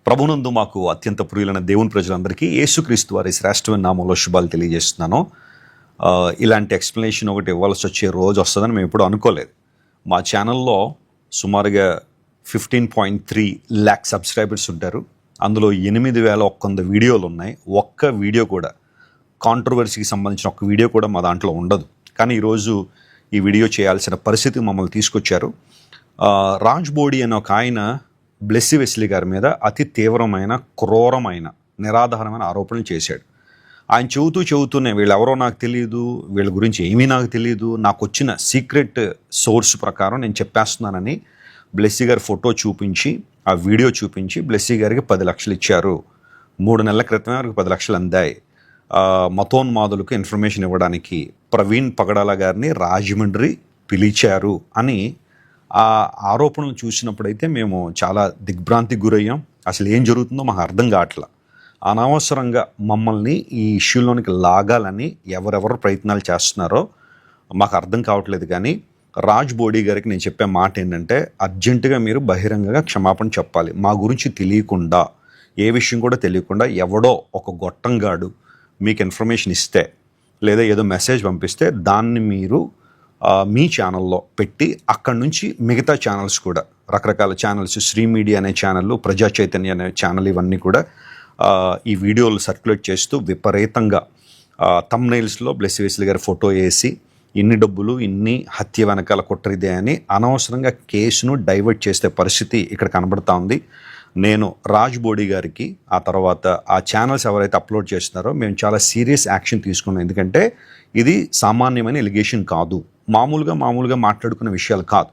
ప్రభునందు మాకు అత్యంత ప్రియులైన దేవుని ప్రజలందరికీ యేసుక్రీస్తు వారి శ్రేష్టమైన నామంలో శుభాలు తెలియజేస్తున్నాను. ఇలాంటి ఎక్స్ప్లెనేషన్ ఒకటి ఇవ్వాల్సి వచ్చే రోజు వస్తుందని మేము ఎప్పుడు అనుకోలేదు. మా ఛానల్లో సుమారుగా 15.3 lakh సబ్స్క్రైబర్స్ ఉంటారు. అందులో 8,100 వీడియోలు ఉన్నాయి. ఒక్క వీడియో కూడా కాంట్రవర్సీకి సంబంధించిన ఒక్క వీడియో కూడా మా దాంట్లో ఉండదు. కానీ ఈరోజు ఈ వీడియో చేయాల్సిన పరిస్థితి మమ్మల్ని తీసుకొచ్చారు. రాజ్ బోడి అనే ఒక ఆయన బ్లెస్సీ వెస్లీ గారి మీద అతి తీవ్రమైన, క్రూరమైన, నిరాధారమైన ఆరోపణలు చేశాడు. ఆయన చెబుతూనే వీళ్ళెవరో నాకు తెలియదు, వీళ్ళ గురించి ఏమీ నాకు తెలియదు, నాకు వచ్చిన సీక్రెట్ సోర్స్ ప్రకారం నేను చెప్పేస్తున్నానని బ్లెస్సీ గారి ఫోటో చూపించి, ఆ వీడియో చూపించి బ్లెస్సీ గారికి 10 లక్షలు ఇచ్చారు. 3 నెలల క్రితమే వరకు 10 లక్షలు అందాయి. మతోన్మాదులకు ఇన్ఫర్మేషన్ ఇవ్వడానికి ప్రవీణ్ పగడాల గారిని రాజమండ్రి పిలిచారు అని ఆ ఆరోపణలు చూసినప్పుడైతే మేము చాలా దిగ్భ్రాంతికి గురయ్యాం. అసలు ఏం జరుగుతుందో మాకు అర్థం కావట్లా. అనవసరంగా మమ్మల్ని ఈ ఇష్యూలోనికి లాగాలని ఎవరెవరు ప్రయత్నాలు చేస్తున్నారో మాకు అర్థం కావట్లేదు. కానీ రాజ్ బోడి గారికి నేను చెప్పే మాట ఏంటంటే, అర్జెంటుగా మీరు బహిరంగంగా క్షమాపణ చెప్పాలి. మా గురించి తెలియకుండా, ఏ విషయం కూడా తెలియకుండా ఎవడో ఒక గొట్టంగాడు మీకు ఇన్ఫర్మేషన్ ఇస్తే లేదా ఏదో మెసేజ్ పంపిస్తే దాన్ని మీరు మీ ఛానల్లో పెట్టి అక్కడి నుంచి మిగతా ఛానల్స్ కూడా, రకరకాల ఛానల్స్, శ్రీ మీడియా అనే ఛానల్, ప్రజా చైతన్య అనే ఛానల్, ఇవన్నీ కూడా ఈ వీడియోలు సర్క్యులేట్ చేస్తూ విపరీతంగా థంబ్నెయిల్స్లో బ్లెస్సీ వెస్లీ గారి ఫోటో వేసి ఇన్ని డబ్బులు, ఇన్ని హత్య వెనకాల కుట్రదే అని అనవసరంగా కేసును డైవర్ట్ చేసే పరిస్థితి ఇక్కడ కనబడతా ఉంది. నేను రాజ్ బోడి గారికి, ఆ తర్వాత ఆ ఛానల్స్ ఎవరైతే అప్లోడ్ చేస్తున్నారో మేము చాలా సీరియస్ యాక్షన్ తీసుకున్నాం. ఎందుకంటే ఇది సామాన్యమైన ఎలిగేషన్ కాదు, మామూలుగా మాట్లాడుకునే విషయాలు కాదు.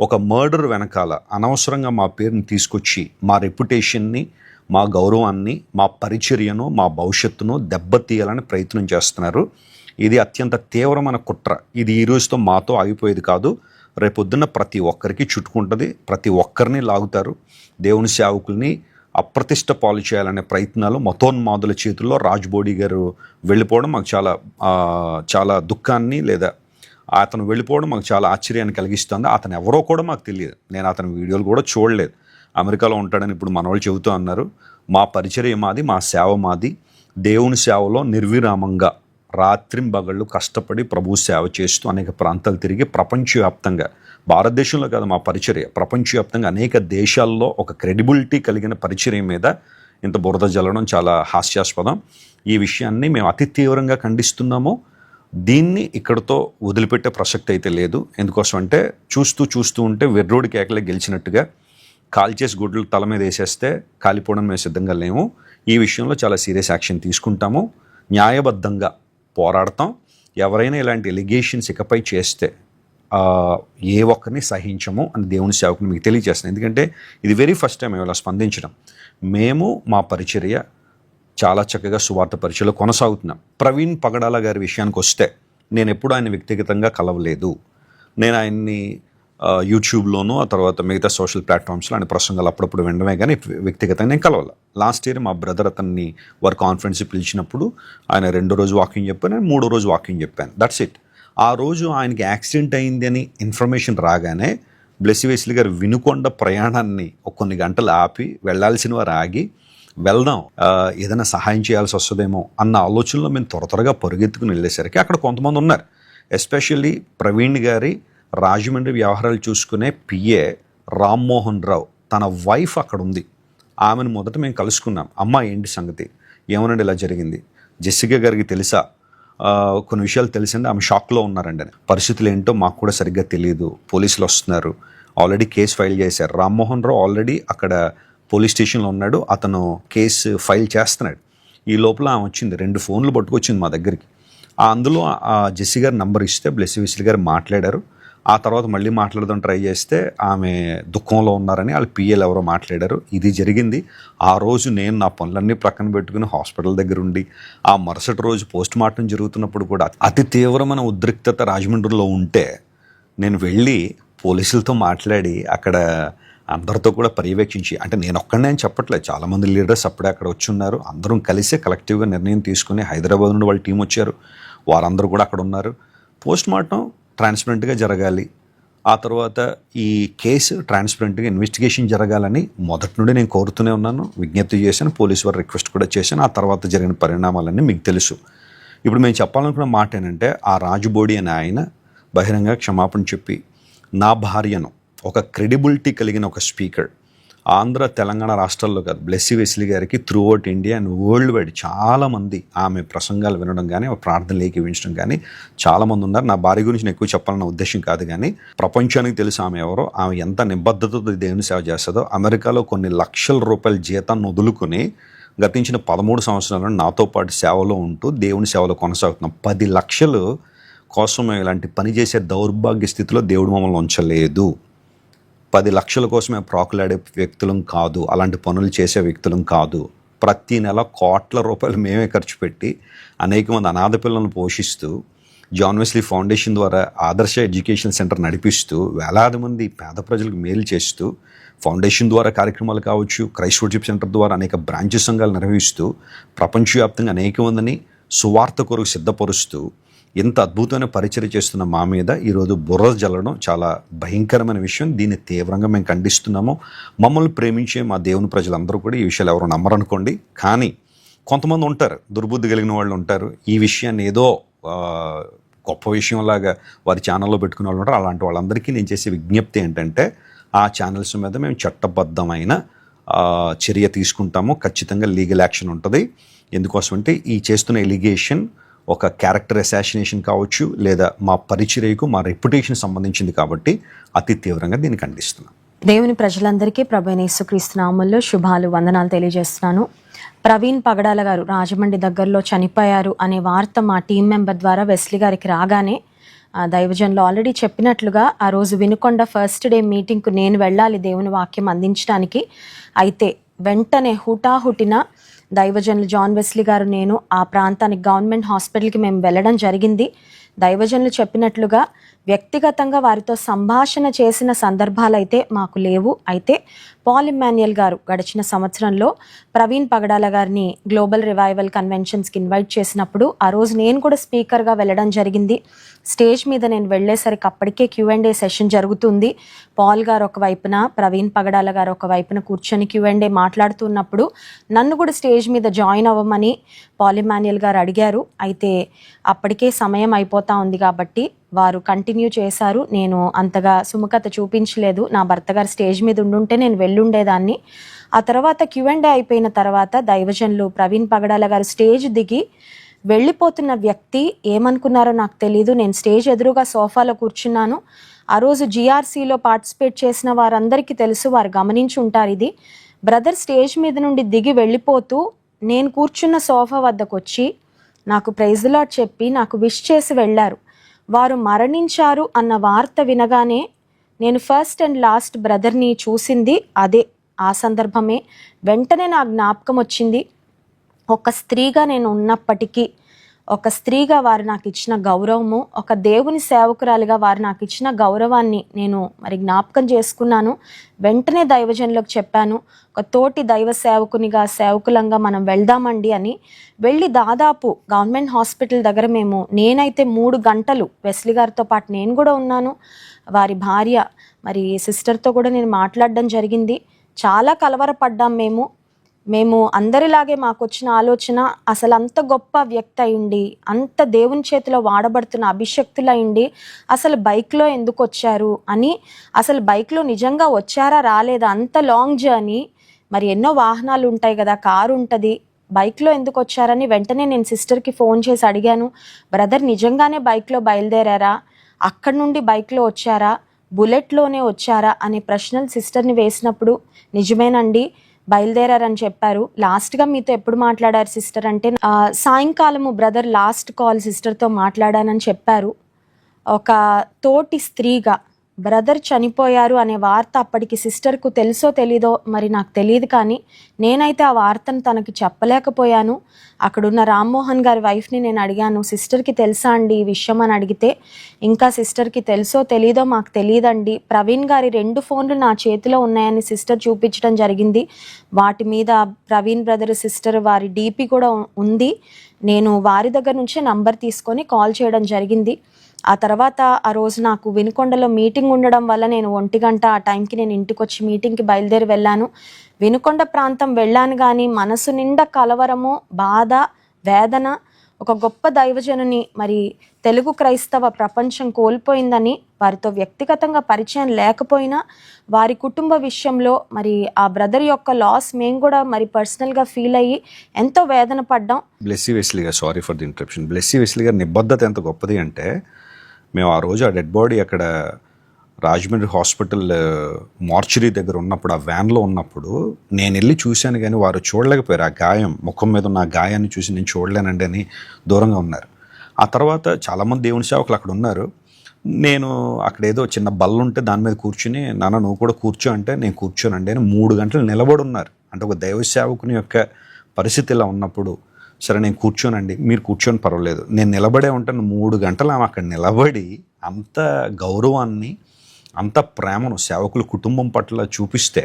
ఒక మర్డర్ వెనకాల అనవసరంగా మా పేరుని తీసుకొచ్చి మా రెప్యుటేషన్ని, మా గౌరవాన్ని, మా పరిచర్యను, మా భవిష్యత్తును దెబ్బతీయాలని ప్రయత్నం చేస్తున్నారు. ఇది అత్యంత తీవ్రమైన కుట్ర. ఇది ఈ రోజుతో మాతో ఆగిపోయేది కాదు. రేపొద్దున ప్రతి ఒక్కరికి చుట్టుకుంటుంది, ప్రతి ఒక్కరిని లాగుతారు. దేవుని సేవకుల్ని అప్రతిష్ట పాలు చేయాలనే ప్రయత్నాలు మతోన్మాదుల చేతుల్లో రాజ్ బోడి గారు వెళ్ళిపోవడం మాకు చాలా దుఃఖాన్ని, లేదా అతను వెళ్ళిపోవడం మాకు చాలా ఆశ్చర్యాన్ని కలిగిస్తుంది. అతను ఎవరో కూడా మాకు తెలియదు. నేను అతని వీడియోలు కూడా చూడలేదు. అమెరికాలో ఉంటాడని ఇప్పుడు మనవాళ్ళు చెబుతూ అన్నారు. మా పరిచర్య మాది, మా సేవ మాది. దేవుని సేవలో నిర్విరామంగా రాత్రింబగళ్ళు కష్టపడి ప్రభు సేవ చేస్తూ అనేక ప్రాంతాలు తిరిగి ప్రపంచవ్యాప్తంగా, భారతదేశంలో కాదు మా పరిచర్య, ప్రపంచవ్యాప్తంగా అనేక దేశాల్లో ఒక క్రెడిబిలిటీ కలిగిన పరిచర్య మీద ఇంత బురద జల్లడం చాలా హాస్యాస్పదం. ఈ విషయాన్ని మేము అతి తీవ్రంగా ఖండిస్తున్నాము. దీన్ని ఇక్కడితో వదిలిపెట్టే ప్రసక్తి అయితే లేదు. ఎందుకోసం అంటే చూస్తూ ఉంటే వెర్రోడి కేకలే గెలిచినట్టుగా కాల్చేసి గుడ్లు తల మీద వేసేస్తే కాలిపోవడం మేము సిద్ధంగా లేము. ఈ విషయంలో చాలా సీరియస్ యాక్షన్ తీసుకుంటాము. న్యాయబద్ధంగా పోరాడతాం. ఎవరైనా ఇలాంటి ఎలిగేషన్స్ ఇకపై చేస్తే ఏ ఒక్కరిని సహించము అని దేవుని సేవకుని మీకు తెలియజేస్తాను. ఎందుకంటే ఇది వెరీ ఫస్ట్ టైం మేము ఇలా స్పందించడం. మేము మా పరిచర్య చాలా చక్కగా సువార్త పరిచయలో కొనసాగుతున్నాం. ప్రవీణ్ పగడాల గారి విషయానికి వస్తే నేను ఎప్పుడు ఆయన వ్యక్తిగతంగా కలవలేదు. నేను ఆయన్ని యూట్యూబ్లోనూ, ఆ తర్వాత మిగతా సోషల్ ప్లాట్ఫామ్స్లో ఆయన ప్రసంగాలు అప్పుడప్పుడు వినడమే కానీ వ్యక్తిగతంగా నేను కలవాలి. లాస్ట్ ఇయర్ మా బ్రదర్ అతన్ని వారి కాన్ఫరెన్స్ పిలిచినప్పుడు ఆయన 2వ రోజు వాకింగ్ చెప్పాను, నేను 3వ రోజు వాకింగ్ చెప్పాను. That's it. ఆ రోజు ఆయనకి యాక్సిడెంట్ అయింది అని ఇన్ఫర్మేషన్ రాగానే బ్లెస్సీ వెస్లీ గారు వినుకొండ ప్రయాణాన్ని కొన్ని గంటలు ఆపి, వెళ్ళాల్సిన వారు ఆగి, వెళ్దాం, ఏదైనా సహాయం చేయాల్సి వస్తుందేమో అన్న ఆలోచనలో మేము త్వరగా పరుగెత్తుకుని వెళ్ళేసరికి అక్కడ కొంతమంది ఉన్నారు. ఎస్పెషల్లీ ప్రవీణ్ గారి రాజమండ్రి వ్యవహారాలు చూసుకునే పిఏ రామ్మోహన్ రావు, తన వైఫ్ అక్కడ ఉంది. ఆమెను మొదట మేము కలుసుకున్నాం. అమ్మ ఏంటి సంగతి, ఏమనండి ఇలా జరిగింది, జెసికా గారికి తెలుసా, కొన్ని విషయాలు తెలిసిందే, ఆమె షాక్లో ఉన్నారండి. పరిస్థితులు ఏంటో మాకు కూడా సరిగ్గా తెలియదు, పోలీసులు వస్తున్నారు, ఆల్రెడీ కేసు ఫైల్ చేశారు. రామ్మోహన్ రావు ఆల్రెడీ అక్కడ పోలీస్ స్టేషన్లో ఉన్నాడు, అతను కేసు ఫైల్ చేస్తున్నాడు. ఈ లోపల ఆమె వచ్చింది, 2 ఫోన్లు పట్టుకొచ్చింది మా దగ్గరికి. అందులో జెస్సీ గారి నంబర్ ఇస్తే బ్లెస్సీ వెస్లీ గారు మాట్లాడారు. ఆ తర్వాత మళ్ళీ మాట్లాడదాం ట్రై చేస్తే ఆమె దుఃఖంలో ఉన్నారని వాళ్ళ పిఏలు ఎవరో మాట్లాడారు. ఇది జరిగింది. ఆ రోజు నేను నా పనులన్నీ ప్రక్కన పెట్టుకుని హాస్పిటల్ దగ్గర ఉండి, ఆ మరుసటి రోజు పోస్ట్ మార్టం జరుగుతున్నప్పుడు కూడా అతి తీవ్రమైన ఉద్రిక్తత రాజమండ్రిలో ఉంటే నేను వెళ్ళి పోలీసులతో మాట్లాడి అక్కడ అందరితో కూడా పర్యవేక్షించి, అంటే నేను ఒక్కడనే అని చెప్పట్లేదు, చాలామంది లీడర్స్ అప్పుడే అక్కడ వచ్చి ఉన్నారు. అందరం కలిసే కలెక్టివ్గా నిర్ణయం తీసుకుని హైదరాబాద్ నుండి వాళ్ళ టీం వచ్చారు, వారందరూ కూడా అక్కడ ఉన్నారు. పోస్ట్ మార్టం ట్రాన్స్పరెంట్గా జరగాలి, ఆ తర్వాత ఈ కేసు ట్రాన్స్పరెంట్గా ఇన్వెస్టిగేషన్ జరగాలని మొదటి నుండి నేను కోరుతూనే ఉన్నాను, విజ్ఞప్తి చేశాను, పోలీసు వారు రిక్వెస్ట్ కూడా చేశాను. ఆ తర్వాత జరిగిన పరిణామాలన్నీ మీకు తెలుసు. ఇప్పుడు మేము చెప్పాలనుకున్న మాట ఏంటంటే, ఆ రాజుబోడి అనే ఆయన బహిరంగ క్షమాపణ చెప్పి, నా భార్యను ఒక క్రెడిబిలిటీ కలిగిన ఒక స్పీకర్ ఆంధ్ర తెలంగాణ రాష్ట్రాల్లో కాదు, బ్లెస్సీ వెస్లీ గారికి through out India and world wide చాలామంది ఆమె ప్రసంగాలు వినడం కానీ ప్రార్థనలు ఏకీవించడం కానీ చాలామంది ఉన్నారు. నా భార్య గురించి నేను ఎక్కువ చెప్పాలన్న ఉద్దేశం కాదు, కానీ ప్రపంచానికి తెలుసు ఆమె ఎవరో, ఆమె ఎంత నిబద్ధతతో దేవుని సేవ చేస్తుందో. అమెరికాలో కొన్ని లక్షల రూపాయల జీతాన్ని వదులుకొని గతించిన 13 సంవత్సరాలు నాతో పాటు సేవలో ఉంటూ దేవుని సేవలో కొనసాగుతున్నాం. 10 లక్షలు కోసం ఇలాంటి పని చేసే దౌర్భాగ్య స్థితిలో దేవుడు మమ్మల్ని ఉంచలేదు. 10 లక్షల కోసమే ప్రాకులాడే వ్యక్తులం కాదు, అలాంటి పనులు చేసే వ్యక్తులం కాదు. ప్రతి నెల కోట్ల రూపాయలు మేమే ఖర్చు పెట్టి అనేక మంది అనాథ పిల్లలను పోషిస్తూ, జాన్ వెస్లీ ఫౌండేషన్ ద్వారా ఆదర్శ ఎడ్యుకేషన్ సెంటర్ నడిపిస్తూ, వేలాది మంది పేద ప్రజలకు మేలు చేస్తూ, ఫౌండేషన్ ద్వారా కార్యక్రమాలు కావచ్చు, క్రైస్ట్ వర్షిప్ సెంటర్ ద్వారా అనేక బ్రాంచెస్ సంఘాలు నిర్వహిస్తూ, ప్రపంచవ్యాప్తంగా అనేక మందిని సువార్త కొరకు సిద్ధపరుస్తూ ఎంత అద్భుతమైన పరిచర్య చేస్తున్న మా మీద ఈరోజు బుర్ర జల్లడం చాలా భయంకరమైన విషయం. దీన్ని తీవ్రంగా మేము ఖండిస్తున్నాము. మమ్మల్ని ప్రేమించే మా దేవుని ప్రజలందరూ కూడా ఈ విషయాలు ఎవరు నమ్మరనుకోండి, కానీ కొంతమంది ఉంటారు, దుర్బుద్ధి కలిగిన వాళ్ళు ఉంటారు, ఈ విషయాన్ని ఏదో గొప్ప విషయంలాగా వారి ఛానల్లో పెట్టుకునే వాళ్ళు ఉంటారు. అలాంటి వాళ్ళందరికీ నేను చేసే విజ్ఞప్తి ఏంటంటే, ఆ ఛానల్స్ మీద మేము చట్టబద్ధమైన చర్య తీసుకుంటాము. ఖచ్చితంగా లీగల్ యాక్షన్ ఉంటుంది. ఎందుకోసమంటే ఈ చేస్తున్న ఎలిగేషన్ ఒక క్యారెక్టర్ అసాసినేషన్ కావచ్చు, లేదా మా పరిచర్యకు మా రెప్యుటేషన్ సంబంధించింది కాబట్టి అతి తీవ్రంగా దీన్ని ఖండిస్తున్నాం. దేవుని ప్రజలందరికీ ప్రభువైన యేసుక్రీస్తు నామములో శుభాలు, వందనాలు తెలియజేస్తున్నాను. ప్రవీణ్ పగడాల గారు రాజమండ్రి దగ్గరలో చనిపోయారు అనే వార్త మా టీం మెంబర్ ద్వారా వెస్లీ గారికి రాగానే, దైవజనులు ఆల్రెడీ చెప్పినట్లుగా ఆ రోజు వినుకొండ ఫస్ట్ డే మీటింగ్కు నేను వెళ్ళాలి దేవుని వాక్యం అందించడానికి. అయితే వెంటనే హుటాహుటిన దైవజనులు జాన్ వెస్లీ గారు, నేను ఆ ప్రాంతానికి గవర్నమెంట్ హాస్పిటల్కి మేము వెళ్ళడం జరిగింది. దైవజనులు చెప్పినట్లుగా వ్యక్తిగతంగా వారితో సంభాషణ చేసిన సందర్భాలు అయితే మాకు లేవు. అయితే పాల్ ఇమ్మాన్యుయల్ గారు గడిచిన సంవత్సరంలో ప్రవీణ్ పగడాల గారిని గ్లోబల్ రివైవల్ కన్వెన్షన్స్కి ఇన్వైట్ చేసినప్పుడు ఆ రోజు నేను కూడా స్పీకర్గా వెళ్ళడం జరిగింది. స్టేజ్ మీద నేను వెళ్ళేసరికి అప్పటికే Q&A సెషన్ జరుగుతుంది. పాల్ గారు ఒక వైపున, ప్రవీణ్ పగడాల గారు ఒక వైపున కూర్చొని Q&A మాట్లాడుతున్నప్పుడు నన్ను కూడా స్టేజ్ మీద జాయిన్ అవ్వమని పాల్ ఇమ్మాన్యుయల్ గారు అడిగారు. అయితే అప్పటికే సమయం అయిపోతా ఉంది కాబట్టి వారు కంటిన్యూ చేశారు. నేను అంతగా సుముఖత చూపించలేదు. నా భర్త గారు స్టేజ్ మీద ఉండుంటే నేను వెళ్ళుండేదాన్ని. ఆ తర్వాత Q&A అయిపోయిన తర్వాత దైవజనులు ప్రవీణ్ పగడాల గారు స్టేజ్ దిగి వెళ్ళిపోతున్న వ్యక్తి ఏమనుకున్నారో నాకు తెలీదు. నేను స్టేజ్ ఎదురుగా సోఫాలో కూర్చున్నాను. ఆ రోజు GRCలో పార్టిసిపేట్ చేసిన వారందరికీ తెలుసు, వారు గమనించి ఉంటారు ఇది. బ్రదర్ స్టేజ్ మీద నుండి దిగి వెళ్ళిపోతూ నేను కూర్చున్న సోఫా వద్దకు వచ్చి నాకు ప్రైజ్ ది లార్డ్ చెప్పి నాకు విష్ చేసి వెళ్ళారు. వారు మరణించారు అన్న వార్త వినగానే నేను ఫస్ట్ అండ్ లాస్ట్ బ్రదర్ని చూసింది అదే, ఆ సందర్భమే. వెంటనే నా జ్ఞాపకం వచ్చింది. ఒక స్త్రీగా నేను ఉన్నప్పటికీ, ఒక స్త్రీగా వారు నాకు ఇచ్చిన గౌరవము, ఒక దేవుని సేవకురాలిగా వారు నాకు ఇచ్చిన గౌరవాన్ని నేను మరి జ్ఞాపకం చేసుకున్నాను. వెంటనే దైవజనులకు చెప్పాను, ఒక తోటి దైవ సేవకునిగా సేవకులంగా మనం వెళ్దామండి అని. వెళ్ళి దాదాపు గవర్నమెంట్ హాస్పిటల్ దగ్గర నేనైతే 3 గంటలు వెస్లీ గారితో పాటు నేను కూడా ఉన్నాను. వారి భార్య మరి సిస్టర్తో కూడా నేను మాట్లాడడం జరిగింది. చాలా కలవరపడ్డాం మేము అందరిలాగే మాకు వచ్చిన ఆలోచన, అసలు అంత గొప్ప వ్యక్తి అయ్యుండి, అంత దేవుని చేతిలో వాడబడుతున్న అభిషక్తులయ్యుండి అసలు బైక్లో ఎందుకు వచ్చారు అని, అసలు బైక్లో నిజంగా వచ్చారా రాలేదా, అంత లాంగ్ జర్నీ, మరి ఎన్నో వాహనాలు ఉంటాయి కదా, కారు ఉంటుంది, బైక్లో ఎందుకు వచ్చారని వెంటనే నేను సిస్టర్కి ఫోన్ చేసి అడిగాను. బ్రదర్ నిజంగానే బైక్లో బయలుదేరారా, అక్కడి నుండి బైక్లో వచ్చారా, బుల్లెట్లోనే వచ్చారా అనే ప్రశ్నలు సిస్టర్ని వేసినప్పుడు నిజమేనండి బయలుదేరారని చెప్పారు. లాస్ట్గా మీతో ఎప్పుడు మాట్లాడారు సిస్టర్ అంటే, సాయంకాలము బ్రదర్ లాస్ట్ కాల్ సిస్టర్తో మాట్లాడానని చెప్పారు. ఒక తోటి స్త్రీగా బ్రదర్ చనిపోయారు అనే వార్త అప్పటికి సిస్టర్కు తెలుసో తెలీదో మరి నాకు తెలియదు, కానీ నేనైతే ఆ వార్తను తనకి చెప్పలేకపోయాను. అక్కడున్న రామ్మోహన్ గారి వైఫ్ని నేను అడిగాను, సిస్టర్కి తెలుసా అండి ఈ విషయం అని అడిగితే, ఇంకా సిస్టర్కి తెలుసో తెలీదో మాకు తెలియదండి, ప్రవీణ్ గారి 2 ఫోన్లు నా చేతిలో ఉన్నాయని సిస్టర్ చూపించడం జరిగింది. వాటి మీద ప్రవీణ్ బ్రదర్ సిస్టర్ వారి DP కూడా ఉంది. నేను వారి దగ్గర నుంచే నంబర్ తీసుకొని కాల్ చేయడం జరిగింది. ఆ తర్వాత ఆ రోజు నాకు వినుకొండలో మీటింగ్ ఉండడం వల్ల నేను 1 గంట ఆ టైంకి నేను ఇంటికి వచ్చి మీటింగ్కి బయలుదేరి వెళ్ళాను. వినుకొండ ప్రాంతం వెళ్ళాను కానీ మనసు నిండా కలవరము, బాధ, వేదన. ఒక గొప్ప దైవజనుని మరి తెలుగు క్రైస్తవ ప్రపంచం కోల్పోయిందని, వారితో వ్యక్తిగతంగా పరిచయం లేకపోయినా వారి కుటుంబ విషయంలో మరి ఆ బ్రదర్ యొక్క లాస్ మేము కూడా మరి పర్సనల్గా ఫీల్ అయ్యి ఎంతో వేదన పడ్డాం. బ్లెస్సీ వెస్లీ గారు, sorry for the interruption. Blessy Wesley గారి నిబద్ధత ఎంత గొప్పది అంటే, మేము ఆ రోజు ఆ డెడ్ బాడీ అక్కడ రాజమండ్రి హాస్పిటల్ మార్చురీ దగ్గర ఉన్నప్పుడు, ఆ వ్యాన్లో ఉన్నప్పుడు నేను వెళ్ళి చూశాను కానీ వారు చూడలేకపోయారు. ఆ గాయం, ముఖం మీద ఉన్న ఆ గాయాన్ని చూసి నేను చూడలేనండి అని దూరంగా ఉన్నారు. ఆ తర్వాత చాలామంది దేవుని సేవకులు అక్కడ ఉన్నారు. నేను అక్కడ ఏదో చిన్న బల్ల ఉంటే దాని మీద కూర్చుని, నాన్న నువ్వు కూడా కూర్చో అంటే నేను కూర్చోనండి అని 3 గంటలు నిలబడి ఉన్నారు. అంటే ఒక దైవ సేవకుని యొక్క పరిస్థితి ఇలా ఉన్నప్పుడు, సరే నేను కూర్చోనండి, మీరు కూర్చొని పర్వాలేదు, నేను నిలబడే ఉంటాను. 3 గంటలు ఆమె అక్కడ నిలబడి అంత గౌరవాన్ని, అంత ప్రేమను సేవకుల కుటుంబం పట్ల చూపిస్తే,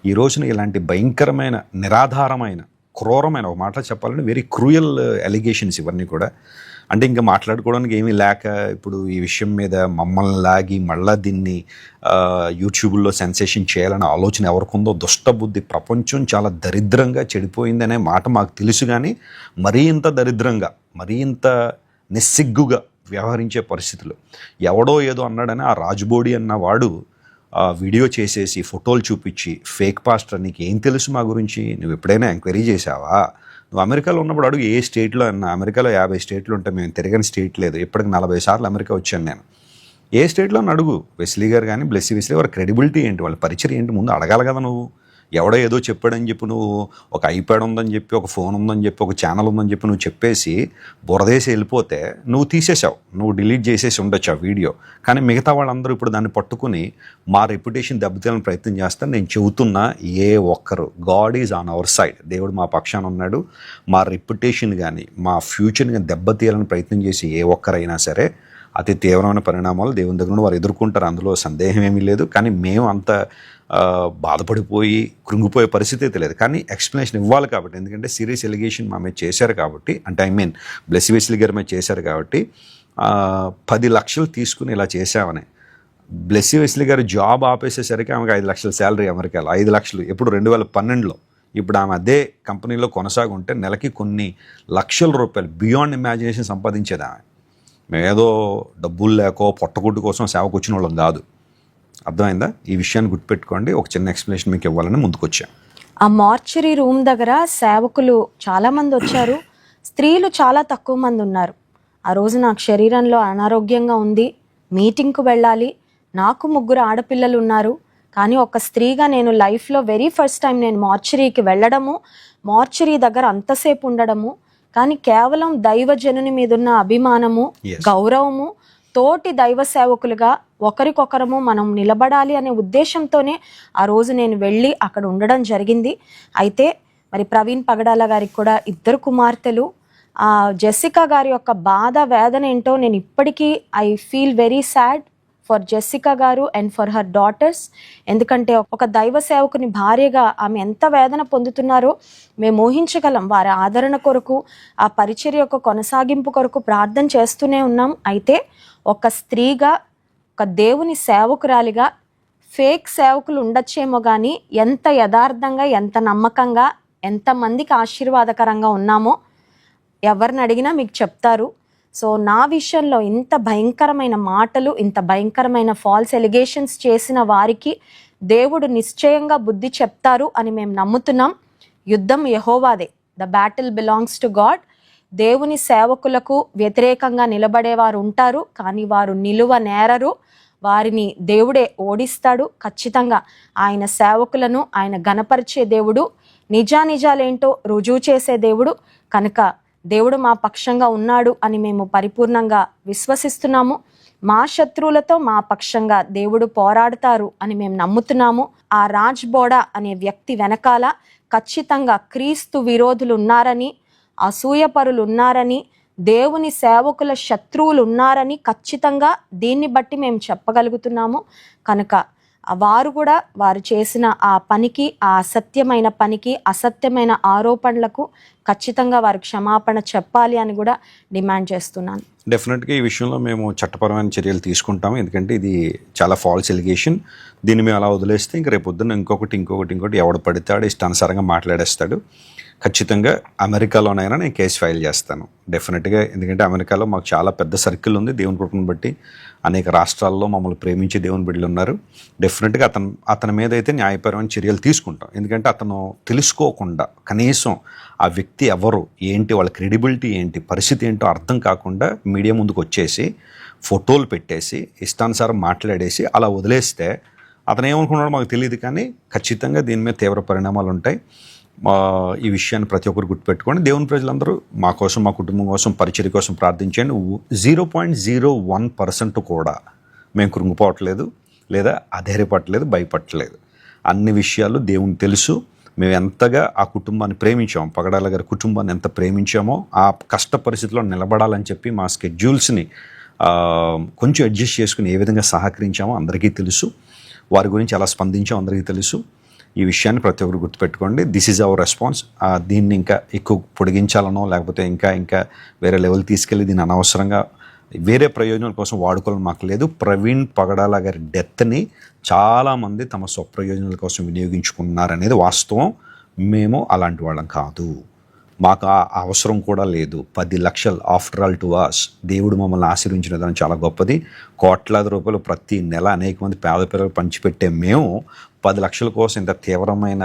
ఈ రోజున ఇలాంటి భయంకరమైన, నిరాధారమైన, క్రూరమైన, ఒక మాట చెప్పాలంటే వెరీ క్రూయల్ ఎలిగేషన్స్ ఇవన్నీ కూడా. అంటే ఇంకా మాట్లాడుకోవడానికి ఏమీ లేక ఇప్పుడు ఈ విషయం మీద మమ్మల్ని లాగి మళ్ళా దీన్ని యూట్యూబ్లో సెన్సేషన్ చేయాలనే ఆలోచన ఎవరికుందో, దుష్టబుద్ధి. ప్రపంచం చాలా దరిద్రంగా చెడిపోయిందనే మాట మాకు తెలుసు కానీ మరీ ఇంత దరిద్రంగా, మరీ ఇంత నిస్సిగ్గుగా వ్యవహరించే పరిస్థితులు. ఎవడో ఏదో అన్నాడని ఆ రాజుబోడి అన్న వాడు వీడియో చేసేసి ఫోటోలు చూపించి, ఫేక్ పాస్టర్ నీకు ఏం తెలుసు మా గురించి, నువ్వు ఎప్పుడైనా ఎంక్వైరీ చేసావా, నువ్వు అమెరికాలో ఉన్నప్పుడు అడుగు ఏ స్టేట్లో అన్నా. అమెరికాలో 50 స్టేట్లు ఉంటాయి, మేము తిరగని స్టేట్ లేదు. ఇప్పటికి 40 సార్లు అమెరికా వచ్చాను నేను. ఏ స్టేట్లో అడుగు వెస్లీ గారు కానీ, బ్లెస్సీ వెస్లీ, వారి క్రెడిబిలిటీ ఏంటి, వాళ్ళ పరిచయం ఏంటి ముందు అడగాలి కదా. నువ్వు ఎవడో ఏదో చెప్పాడని చెప్పి, నువ్వు ఒక ఐప్యాడ్ ఉందని చెప్పి, ఒక ఫోన్ ఉందని చెప్పి, ఒక ఛానల్ ఉందని చెప్పి నువ్వు చెప్పేసి బురదేసి వెళ్ళిపోతే నువ్వు తీసేసావు, నువ్వు డిలీట్ చేసేసి ఉండొచ్చు ఆ వీడియో. కానీ మిగతా వాళ్ళందరూ ఇప్పుడు దాన్ని పట్టుకుని మా రెప్యుటేషన్ దెబ్బతీయాలని ప్రయత్నం చేస్తాను. నేను చెబుతున్నా, ఏ ఒక్కరు, God is on our side, దేవుడు మా పక్షాన ఉన్నాడు. మా రెప్యుటేషన్ కానీ, మా ఫ్యూచర్ని కానీ దెబ్బతీయాలని ప్రయత్నం చేసి ఏ ఒక్కరైనా సరే అతి తీవ్రమైన పరిణామాలు దేవుని దగ్గర నుండి వారు ఎదుర్కొంటారు, అందులో సందేహం ఏమీ లేదు. కానీ మేము అంత బాధపడిపోయి కృంగిపోయే పరిస్థితి అయితే లేదు. కానీ ఎక్స్ప్లెనేషన్ ఇవ్వాలి కాబట్టి, ఎందుకంటే సీరియస్ ఎలిగేషన్ మా మీద చేశారు కాబట్టి, అంటే బ్లెస్సీ వెస్లీ గారి మీద చేశారు కాబట్టి 10 లక్షలు తీసుకుని ఇలా చేశామని. బ్లెస్సీ వెస్లీ గారు జాబ్ ఆపేసేసరికి ఆమెకు 5 లక్షల శాలరీ అమెరికాలో. 5 లక్షలు ఎప్పుడు 2012లో. ఇప్పుడు ఆమె అదే కంపెనీలో కొనసాగుంటే నెలకి కొన్ని లక్షల రూపాయలు బియాండ్ ఇమాజినేషన్ సంపాదించేది ఆమె. మేమేదో డబ్బులు లేకో పొట్టగుడ్డు కోసం సేవకు వచ్చిన వాళ్ళం కాదు. అర్థమైందా? ఈ విషయాన్ని గుర్తుపెట్టుకోండి. ఒక చిన్న ఎక్స్ప్లెనేషన్ మీకు ఇవ్వాలని ముందుకు వచ్చాం. ఆ మార్చరీ రూమ్ దగ్గర సేవకులు చాలామంది వచ్చారు, స్త్రీలు చాలా తక్కువ మంది ఉన్నారు. ఆ రోజు నాకు శరీరంలో అనారోగ్యంగా ఉంది, మీటింగ్కు వెళ్ళాలి, నాకు 3 ఆడపిల్లలు ఉన్నారు. కానీ ఒక స్త్రీగా నేను లైఫ్లో వెరీ ఫస్ట్ టైం నేను మార్చరీకి వెళ్ళడము, మార్చరీ దగ్గర అంతసేపు ఉండడము, కానీ కేవలం దైవజనుని మీద ఉన్న అభిమానము, గౌరవము, తోటి దైవ సేవకులుగా ఒకరికొకరము మనం నిలబడాలి అనే ఉద్దేశంతోనే ఆ రోజు నేను వెళ్ళి అక్కడ ఉండడం జరిగింది. అయితే మరి ప్రవీణ్ పగడాల గారికి కూడా 2 కుమార్తెలు. జెసికా గారి యొక్క బాధ, వేదన ఏంటో నేను ఇప్పటికీ I feel very sad for Jessica గారు అండ్ ఫర్ హర్ డాటర్స్. ఎందుకంటే ఒక దైవ సేవకుని భార్యగా ఆమె ఎంత వేదన పొందుతున్నారో మేము ఊహించగలం. వారి ఆదరణ కొరకు, ఆ పరిచర్య యొక్క కొనసాగింపు కొరకు ప్రార్థన చేస్తూనే ఉన్నాం. అయితే ఒక స్త్రీగా, ఒక దేవుని సేవకురాలిగా, ఫేక్ సేవకులు ఉండొచ్చేమో కానీ ఎంత యథార్థంగా, ఎంత నమ్మకంగా, ఎంతమందికి ఆశీర్వాదకరంగా ఉన్నామో ఎవరిని అడిగినా మీకు చెప్తారు. సో నా విషయంలో ఇంత భయంకరమైన మాటలు, ఇంత భయంకరమైన ఫాల్స్ ఎలిగేషన్స్ చేసిన వారికి దేవుడు నిశ్చయంగా బుద్ధి చెప్తారు అని మేము నమ్ముతున్నాం. యుద్ధం యెహోవాదే, the battle belongs to God. దేవుని సేవకులకు వ్యతిరేకంగా నిలబడేవారు ఉంటారు, కానీ వారు నిలువ నేరరు. వారిని దేవుడే ఓడిస్తాడు ఖచ్చితంగా. ఆయన సేవకులను ఆయన గణపరిచే దేవుడు, నిజానిజాలేంటో రుజువు చేసే దేవుడు. కనుక దేవుడు మా పక్షంగా ఉన్నాడు అని మేము పరిపూర్ణంగా విశ్వసిస్తున్నాము. మా శత్రువులతో మా పక్షంగా దేవుడు పోరాడుతారు అని మేము నమ్ముతున్నాము. ఆ రాజ్ బోడా అనే వ్యక్తి వెనకాల ఖచ్చితంగా క్రీస్తు విరోధులు ఉన్నారని, అసూయపరులు ఉన్నారని, దేవుని సేవకుల శత్రువులు ఉన్నారని ఖచ్చితంగా దీన్ని బట్టి మేము చెప్పగలుగుతున్నాము. కనుక వారు కూడా వారు చేసిన ఆ పనికి, ఆ అసత్యమైన పనికి, అసత్యమైన ఆరోపణలకు ఖచ్చితంగా వారు క్షమాపణ చెప్పాలి అని కూడా డిమాండ్ చేస్తున్నాను. డెఫినెట్గా ఈ విషయంలో మేము చట్టపరమైన చర్యలు తీసుకుంటాము. ఎందుకంటే ఇది చాలా ఫాల్స్ ఎలిగేషన్. దీన్ని మేము అలా వదిలేస్తే ఇంక రేపు పొద్దున్న ఇంకొకటి ఎవడు పడితే ఇష్టానుసారంగా మాట్లాడేస్తాడు. ఖచ్చితంగా అమెరికాలోనైనా నేను కేసు ఫైల్ చేస్తాను డెఫినెట్గా. ఎందుకంటే అమెరికాలో మాకు చాలా పెద్ద సర్కిల్ ఉంది. దేవుని కృపను బట్టి అనేక రాష్ట్రాల్లో మమ్మల్ని ప్రేమించే దేవుని బిడ్డలు ఉన్నారు. డెఫినెట్గా అతని మీద అయితే న్యాయపరమైన చర్యలు తీసుకుంటాం. ఎందుకంటే అతను తెలుసుకోకుండా, కనీసం ఆ వ్యక్తి ఎవరు, ఏంటి, వాళ్ళ క్రెడిబిలిటీ ఏంటి, పరిస్థితి ఏంటో అర్థం కాకుండా మీడియా ముందుకు వచ్చేసి ఫోటోలు పెట్టేసి ఇష్టానుసారం మాట్లాడేసి అలా వదిలేస్తే అతను ఏమనుకున్నాడో మాకు తెలియదు. కానీ ఖచ్చితంగా దీని మీద తీవ్ర పరిణామాలు ఉంటాయి. ఈ విషయాన్ని ప్రతి ఒక్కరు గుర్తుపెట్టుకోండి. దేవుని ప్రజలందరూ మా కోసం, మా కుటుంబం కోసం, పరిచర్య కోసం ప్రార్థించండి. 0.01% కూడా మేము కృంగిపోవట్లేదు, లేదా అధైర్యపడలేదు, భయపడలేదు. అన్ని విషయాలు దేవునికి తెలుసు. మేము ఎంతగా ఆ కుటుంబాన్ని ప్రేమించామో, పగడాల గారి కుటుంబాన్ని ఎంత ప్రేమించామో, ఆ కష్ట పరిస్థితిలో నిలబడాలని చెప్పి మా స్కెడ్యూల్స్ని కొంచెం అడ్జస్ట్ చేసుకుని ఏ విధంగా సహకరించామో అందరికీ తెలుసు. వారి గురించి ఎలా స్పందించామో అందరికీ తెలుసు. ఈ విషయాన్ని ప్రతి ఒక్కరు గుర్తుపెట్టుకోండి. This is our response. దీన్ని ఇంకా ఎక్కువ పొడిగించాలనో, లేకపోతే ఇంకా వేరే లెవెల్ తీసుకెళ్ళి దీన్ని అనవసరంగా వేరే ప్రయోజనాల కోసం వాడుకోవాలని మాకు లేదు. ప్రవీణ్ పగడాల గారి డెత్ని చాలామంది తమ స్వప్రయోజనాల కోసం వినియోగించుకున్నారనేది వాస్తవం. మేము అలాంటి వాళ్ళం కాదు. మాకు ఆ అవసరం కూడా లేదు. 10 లక్షలు ఆఫ్టర్ ఆల్ టు అస్. దేవుడు మమ్మల్ని ఆశీర్వించిన దాన్ని చాలా గొప్పది. కోట్లాది రూపాయలు ప్రతి నెల అనేక మంది పేద పిల్లలు పంచిపెట్టే మేము 10 లక్షల కోసం ఇంత తీవ్రమైన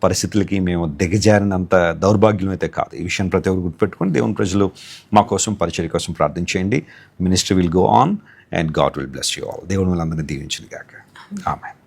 పరిస్థితులకి మేము దిగజారినంత దౌర్భాగ్యం అయితే కాదు. ఈ విషయాన్ని ప్రతి ఒక్కరు గుర్తుపెట్టుకొని దేవుని ప్రజలు మా కోసం, పరిచర్య కోసం ప్రార్థించేయండి. Ministry will go on and God will bless you all. దేవుడు మిమ్మల్ని అందరినీ దీవించును గాక. ఆమేన్.